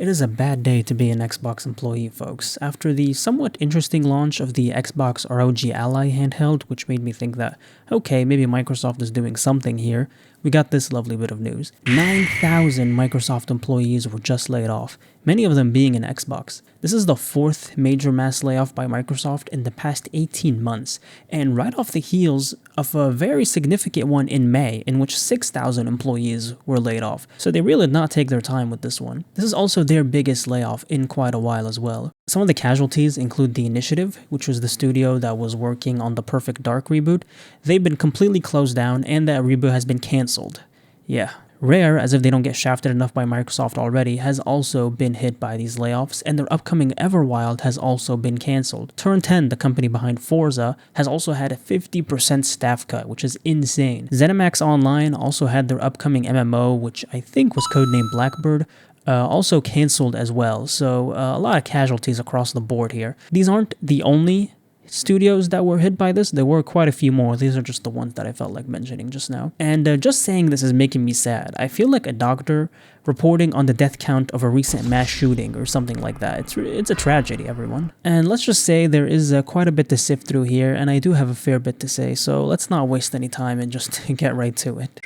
It is a bad day to be an Xbox employee, folks. After the somewhat interesting launch of the Xbox ROG Ally handheld, which made me think that, okay, maybe Microsoft is doing something here, we got this lovely bit of news. 9,000 Microsoft employees were just laid off, many of them being in Xbox. This is the fourth major mass layoff by Microsoft in the past 18 months, and right off the heels of a very significant one in May, in which 6,000 employees were laid off. So they really did not take their time with this one. This is also their biggest layoff in quite a while as well. Some of the casualties include The Initiative, which was the studio that was working on the Perfect Dark reboot. They've been completely closed down, and that reboot has been cancelled. Yeah. Rare, as if they don't get shafted enough by Microsoft already, has also been hit by these layoffs, and their upcoming Everwild has also been cancelled. Turn 10, the company behind Forza, has also had a 50% staff cut, which is insane. ZeniMax Online also had their upcoming MMO, which I think was codenamed Blackbird, also cancelled as well. So a lot of casualties across the board here. These aren't the only studios that were hit by this. There were quite a few more. These are just the ones that I felt like mentioning just now. And just saying this is making me sad. I feel like a doctor reporting on the death count of a recent mass shooting or something like that. It's a tragedy, everyone. And let's just say there is quite a bit to sift through here, and I do have a fair bit to say, so let's not waste any time and just get right to it.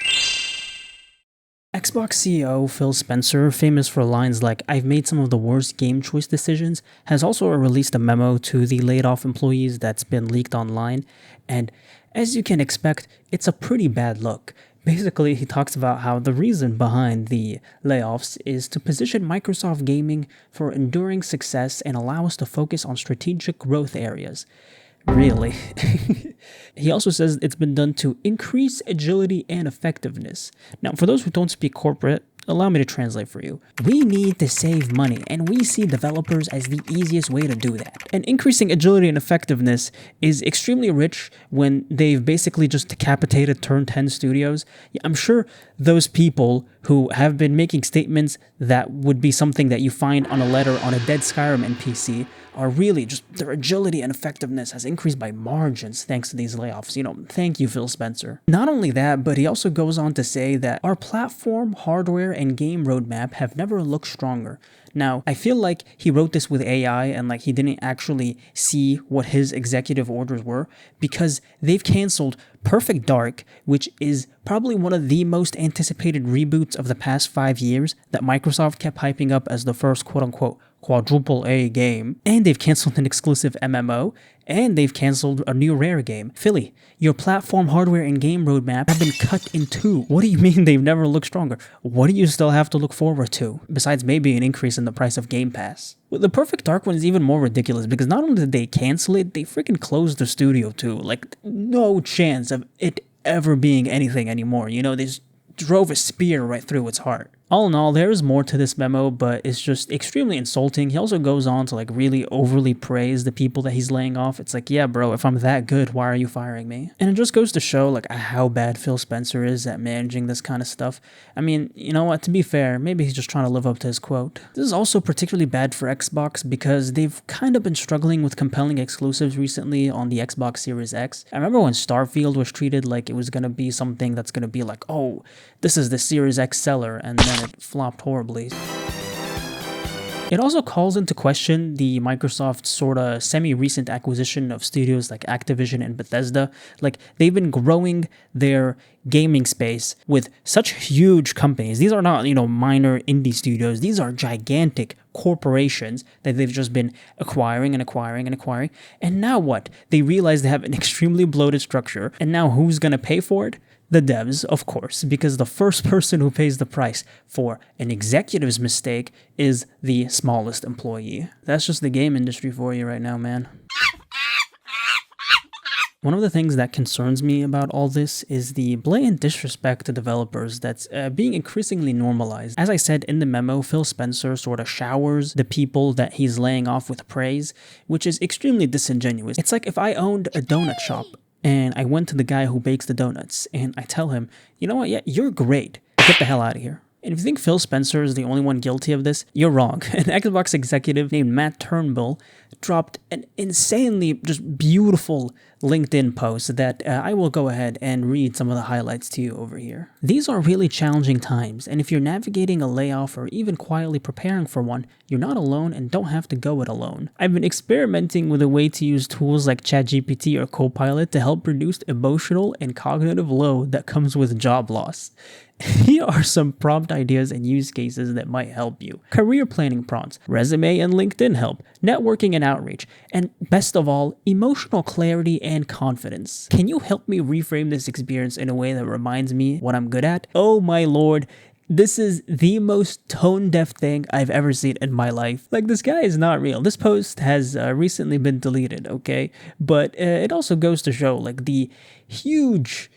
Xbox CEO Phil Spencer, famous for lines like "I've made some of the worst game choice decisions," has also released a memo to the laid-off employees that's been leaked online, and as you can expect, it's a pretty bad look. Basically, he talks about how the reason behind the layoffs is to position Microsoft Gaming for enduring success and allow us to focus on strategic growth areas. Really. He also says it's been done to increase agility and effectiveness. Now, for those who don't speak corporate, allow me to translate for you. We need to save money, and we see developers as the easiest way to do that. And increasing agility and effectiveness is extremely rich when they've basically just decapitated Turn 10 studios. Yeah, I'm sure those people who have been making statements that would be something that you find on a letter on a dead Skyrim NPC are really just, their agility and effectiveness has increased by margins thanks to these layoffs. Thank you, Phil Spencer. Not only that, but he also goes on to say that our platform, hardware, and game roadmap have never looked stronger. Now, I feel like he wrote this with AI and like he didn't actually see what his executive orders were, because they've canceled Perfect Dark, which is probably one of the most anticipated reboots of the past 5 years that Microsoft kept hyping up as the first quote-unquote quadruple A game, and they've canceled an exclusive MMO, and they've canceled a new Rare game. Philly, your platform, hardware, and game roadmap have been cut in two. What do you mean they've never looked stronger? What do you still have to look forward to, besides maybe an increase in the price of Game Pass? Well, the Perfect Dark one is even more ridiculous, because not only did they cancel it, they freaking closed the studio too. Like, no chance of it ever being anything anymore. They just drove a spear right through its heart. All in all, there is more to this memo, but it's just extremely insulting. He also goes on to really overly praise the people that he's laying off. It's like, yeah, bro, if I'm that good, why are you firing me? And it just goes to show how bad Phil Spencer is at managing this kind of stuff. I mean, you know what, to be fair, maybe he's just trying to live up to his quote. This is also particularly bad for Xbox because they've kind of been struggling with compelling exclusives recently on the Xbox Series X. I remember when Starfield was treated like it was going to be something that's going to be like, oh, this is the Series X seller, and then it flopped horribly. It also calls into question the Microsoft sort of semi-recent acquisition of studios like Activision and Bethesda. They've been growing their gaming space with such huge companies. These are not, minor indie studios. These are gigantic corporations that they've just been acquiring and acquiring and acquiring. And now what? They realize they have an extremely bloated structure, and now who's going to pay for it? The devs, of course, because the first person who pays the price for an executive's mistake is the smallest employee. That's just the game industry for you right now, man. One of the things that concerns me about all this is the blatant disrespect to developers that's being increasingly normalized. As I said in the memo, Phil Spencer sort of showers the people that he's laying off with praise, which is extremely disingenuous. It's like if I owned a donut shop and I went to the guy who bakes the donuts, and I tell him, you know what, yeah, you're great. Get the hell out of here. And if you think Phil Spencer is the only one guilty of this, you're wrong. An Xbox executive named Matt Turnbull dropped an insanely just beautiful LinkedIn post that I will go ahead and read some of the highlights to you over here. These are really challenging times, and if you're navigating a layoff or even quietly preparing for one, you're not alone and don't have to go it alone. I've been experimenting with a way to use tools like ChatGPT or Copilot to help reduce emotional and cognitive load that comes with job loss. Here are some prompt ideas and use cases that might help you. Career planning prompts, resume and LinkedIn help, networking and outreach, and best of all, emotional clarity and confidence. Can you help me reframe this experience in a way that reminds me what I'm good at? Oh my lord. This is the most tone-deaf thing I've ever seen in my life. Like, this guy is not real. This post has recently been deleted, okay? But it also goes to show, like, the huge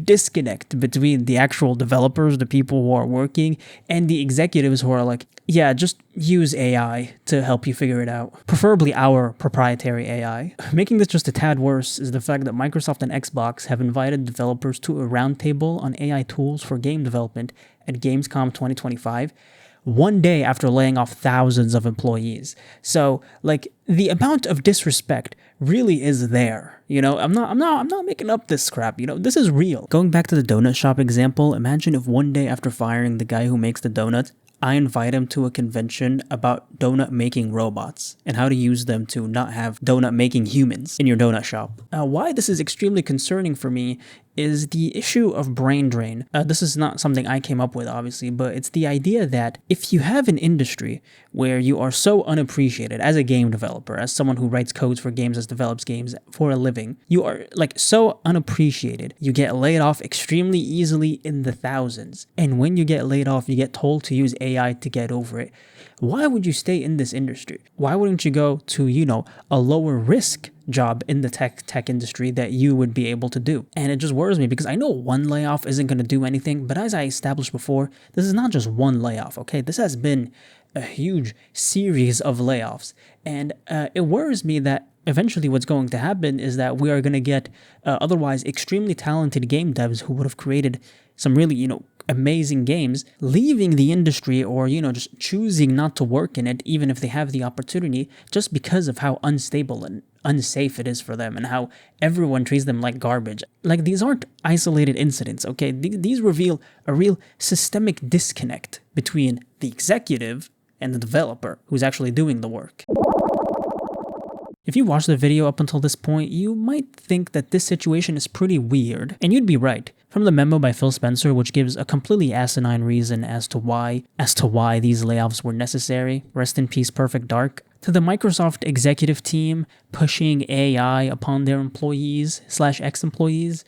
disconnect between the actual developers, the people who are working, and the executives who are like, yeah, just use AI to help you figure it out. Preferably our proprietary AI. Making this just a tad worse is the fact that Microsoft and Xbox have invited developers to a roundtable on AI tools for game development at Gamescom 2025. One day after laying off thousands of employees. So, like, the amount of disrespect really is there. You know, I'm not making up this crap. You know, this is real. Going back to the donut shop example, imagine if one day after firing the guy who makes the donuts, I invite him to a convention about donut making robots and how to use them to not have donut making humans in your donut shop. Why this is extremely concerning for me is the issue of brain drain. This is not something I came up with, obviously, but it's the idea that if you have an industry where you are so unappreciated as a game developer, as someone who writes codes for games, as develops games for a living, you are like so unappreciated. You get laid off extremely easily in the thousands. And when you get laid off, you get told to use AI to get over it. Why would you stay in this industry? Why wouldn't you go to, you know, a lower risk job in the tech industry that you would be able to do? And it just worries me because I know one layoff isn't going to do anything, but as I established before, this is not just one layoff, okay? This has been a huge series of layoffs, and it worries me that eventually what's going to happen is that we are going to get otherwise extremely talented game devs who would have created some really, you know, amazing games, leaving the industry or, you know, just choosing not to work in it, even if they have the opportunity, just because of how unstable and unsafe it is for them and how everyone treats them like garbage. Like, these aren't isolated incidents, okay? These reveal a real systemic disconnect between the executive and the developer who's actually doing the work. If you watched the video up until this point, you might think that this situation is pretty weird, and you'd be right. From the memo by Phil Spencer, which gives a completely asinine reason as to why these layoffs were necessary, rest in peace Perfect Dark, to the Microsoft executive team pushing AI upon their employees/ex-employees,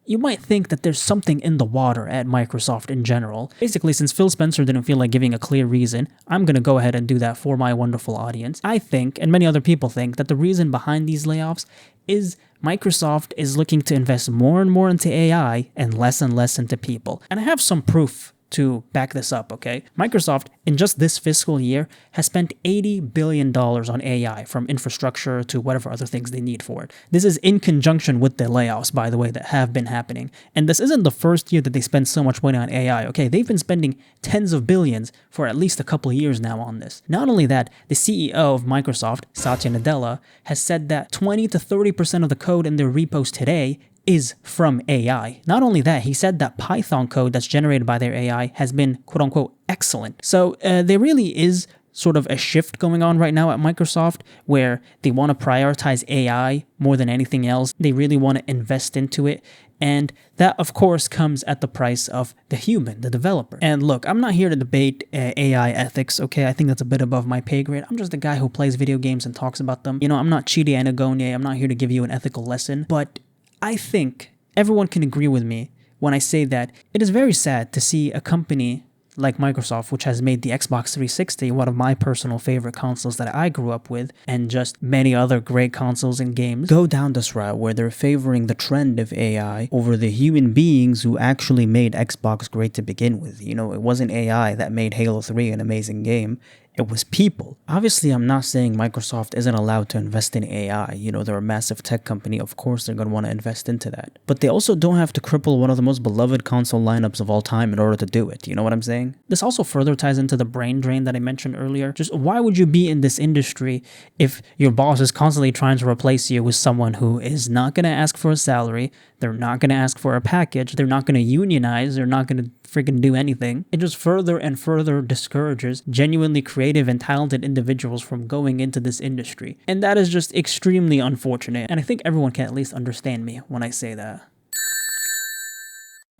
you might think that there's something in the water at Microsoft in general. Basically, since Phil Spencer didn't feel like giving a clear reason, I'm going to go ahead and do that for my wonderful audience. I think, and many other people think, that the reason behind these layoffs is Microsoft is looking to invest more and more into AI and less into people. And I have some proof to back this up, okay? Microsoft, in just this fiscal year, has spent $80 billion on AI, from infrastructure to whatever other things they need for it. This is in conjunction with the layoffs, by the way, that have been happening. And this isn't the first year that they spend so much money on AI, okay? They've been spending tens of billions for at least a couple of years now on this. Not only that, the CEO of Microsoft, Satya Nadella, has said that 20 to 30% of the code in their repos today is from AI. Not only that, he said that Python code that's generated by their AI has been quote-unquote excellent. So there really is sort of a shift going on right now at Microsoft where they want to prioritize AI more than anything else. They really want to invest into it. And that, of course, comes at the price of the human, the developer. And look, I'm not here to debate AI ethics, okay? I think that's a bit above my pay grade. I'm just a guy who plays video games and talks about them. You know, I'm not Chidi Anagonye. I'm not here to give you an ethical lesson. But I think everyone can agree with me when I say that it is very sad to see a company like Microsoft, which has made the Xbox 360 one of my personal favorite consoles that I grew up with, and just many other great consoles and games, go down this route where they're favoring the trend of AI over the human beings who actually made Xbox great to begin with. You know, it wasn't AI that made Halo 3 an amazing game. It was people. Obviously, I'm not saying Microsoft isn't allowed to invest in AI. They're a massive tech company. Of course, they're going to want to invest into that. But they also don't have to cripple one of the most beloved console lineups of all time in order to do it. You know what I'm saying? This also further ties into the brain drain that I mentioned earlier. Just why would you be in this industry if your boss is constantly trying to replace you with someone who is not going to ask for a salary, they're not going to ask for a package, they're not going to unionize, they're not going to freaking do anything? It just further and further discourages genuinely creative and talented individuals from going into this industry. And that is just extremely unfortunate. And I think everyone can at least understand me when I say that.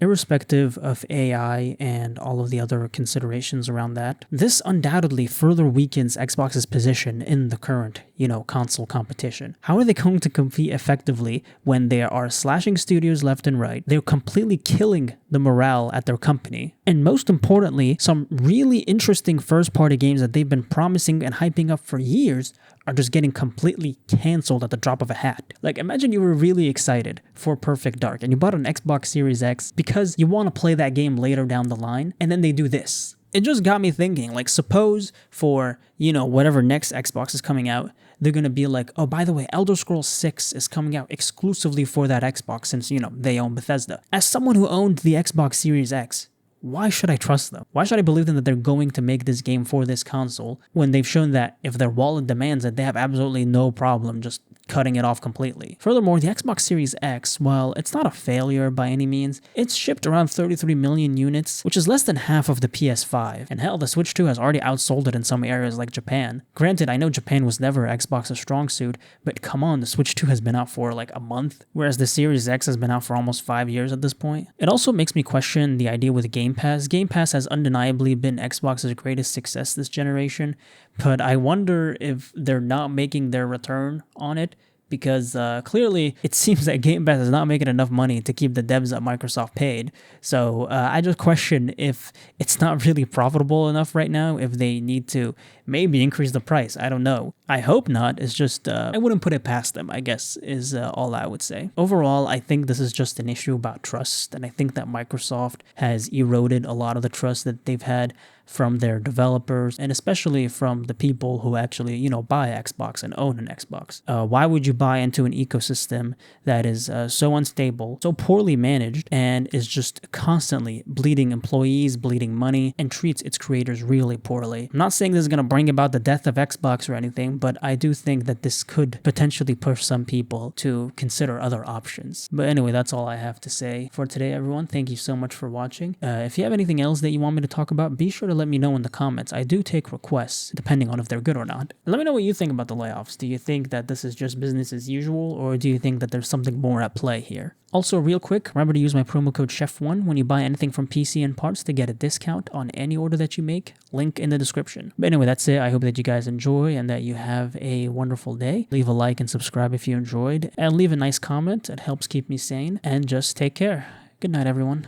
Irrespective of AI and all of the other considerations around that, this undoubtedly further weakens Xbox's position in the current, console competition. How are they going to compete effectively when they are slashing studios left and right? They're completely killing the morale at their company. And most importantly, some really interesting first-party games that they've been promising and hyping up for years are just getting completely canceled at the drop of a hat. Like, imagine you were really excited for Perfect Dark and you bought an Xbox Series X because you want to play that game later down the line, and then they do this. It just got me thinking, like, suppose for, whatever next Xbox is coming out, they're going to be like, oh, by the way, Elder Scrolls 6 is coming out exclusively for that Xbox since, they own Bethesda. As someone who owned the Xbox Series X, why should I trust them? Why should I believe them that they're going to make this game for this console when they've shown that if their wallet demands it, they have absolutely no problem just cutting it off completely? Furthermore, the Xbox Series X, while it's not a failure by any means, it's shipped around 33 million units, which is less than half of the PS5. And hell, the Switch 2 has already outsold it in some areas like Japan. Granted, I know Japan was never Xbox's strong suit, but come on, the Switch 2 has been out for like a month, whereas the Series X has been out for almost 5 years at this point. It also makes me question the idea with Game Pass. Game Pass has undeniably been Xbox's greatest success this generation, but I wonder if they're not making their return on it, because clearly it seems that Game Pass is not making enough money to keep the devs at Microsoft paid. So I just question if it's not really profitable enough right now, if they need to maybe increase the price. I don't know. I hope not. It's just, I wouldn't put it past them, I guess, is all I would say. Overall, I think this is just an issue about trust, and I think that Microsoft has eroded a lot of the trust that they've had from their developers, and especially from the people who actually, buy Xbox and own an Xbox. Why would you buy into an ecosystem that is so unstable, so poorly managed, and is just constantly bleeding employees, bleeding money, and treats its creators really poorly? I'm not saying this is going to bring about the death of Xbox or anything, but I do think that this could potentially push some people to consider other options. But anyway, that's all I have to say for today, everyone. Thank you so much for watching. If you have anything else that you want me to talk about, be sure to let me know in the comments. I do take requests depending on if they're good or not. Let me know what you think about the layoffs. Do you think that this is just business as usual, or do you think that there's something more at play here? Also, real quick, remember to use my promo code CHEF1 when you buy anything from PC and Parts to get a discount on any order that you make. Link in the description. But anyway, that's it. I hope that you guys enjoy and that you have a wonderful day. Leave a like and subscribe if you enjoyed, and leave a nice comment. It helps keep me sane. And just take care. Good night, everyone.